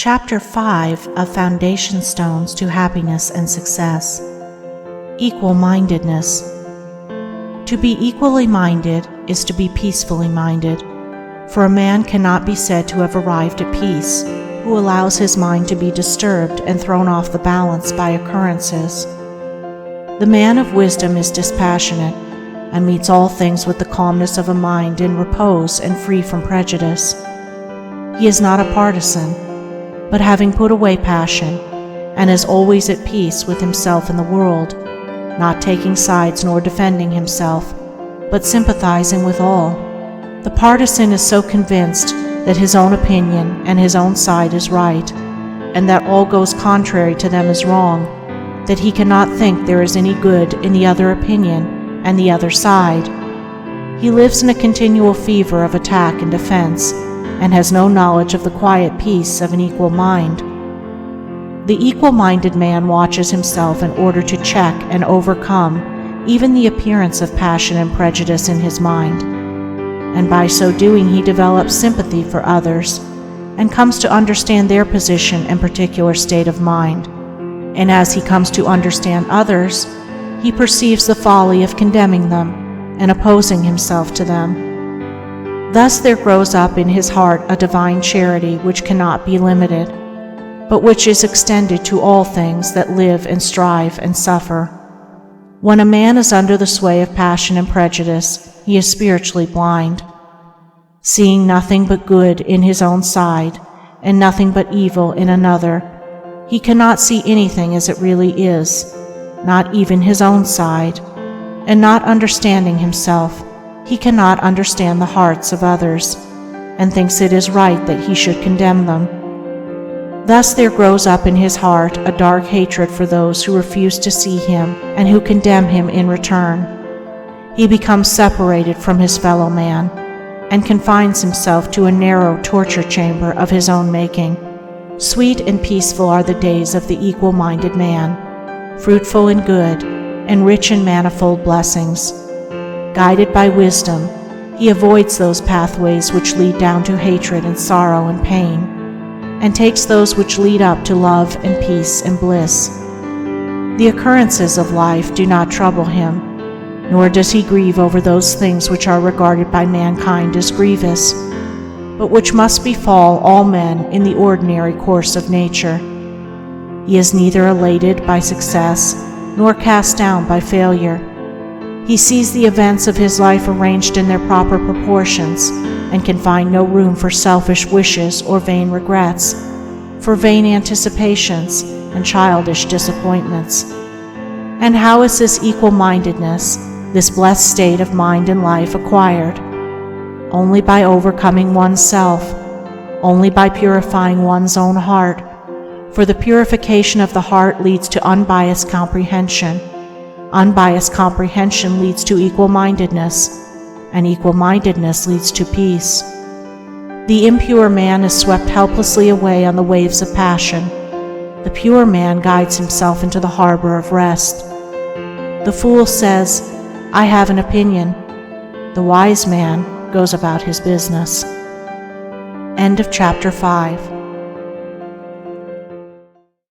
Chapter 5 of Foundation Stones to Happiness and Success. Equal-mindedness. To be equally minded is to be peacefully minded, for a man cannot be said to have arrived at peace who allows his mind to be disturbed and thrown off the balance by occurrences. The man of wisdom is dispassionate and meets all things with the calmness of a mind in repose and free from prejudice. He is not a partisan, but having put away passion, and is always at peace with himself and the world, not taking sides nor defending himself, but sympathizing with all. The partisan is so convinced that his own opinion and his own side is right, and that all goes contrary to them is wrong, that he cannot think there is any good in the other opinion and the other side. He lives in a continual fever of attack and defense, and has no knowledge of the quiet peace of an equal mind. The equal-minded man watches himself in order to check and overcome even the appearance of passion and prejudice in his mind, and by so doing he develops sympathy for others, and comes to understand their position and particular state of mind, and as he comes to understand others, he perceives the folly of condemning them and opposing himself to them. Thus there grows up in his heart a divine charity which cannot be limited, but which is extended to all things that live and strive and suffer. When a man is under the sway of passion and prejudice, he is spiritually blind. Seeing nothing but good in his own side, and nothing but evil in another, he cannot see anything as it really is, not even his own side, and not understanding himself, he cannot understand the hearts of others, and thinks it is right that he should condemn them. Thus there grows up in his heart a dark hatred for those who refuse to see him and who condemn him in return. He becomes separated from his fellow man, and confines himself to a narrow torture chamber of his own making. Sweet and peaceful are the days of the equal-minded man, fruitful in good, and rich in manifold blessings. Guided by wisdom, he avoids those pathways which lead down to hatred and sorrow and pain, and takes those which lead up to love and peace and bliss. The occurrences of life do not trouble him, nor does he grieve over those things which are regarded by mankind as grievous, but which must befall all men in the ordinary course of nature. He is neither elated by success nor cast down by failure. He sees the events of his life arranged in their proper proportions, and can find no room for selfish wishes or vain regrets, for vain anticipations and childish disappointments. And how is this equal-mindedness, this blessed state of mind and life, acquired? Only by overcoming oneself, only by purifying one's own heart, for the purification of the heart leads to unbiased comprehension. Unbiased comprehension leads to equal-mindedness, and equal-mindedness leads to peace. The impure man is swept helplessly away on the waves of passion. The pure man guides himself into the harbor of rest. The fool says, "I have an opinion." The wise man goes about his business. End of chapter 5.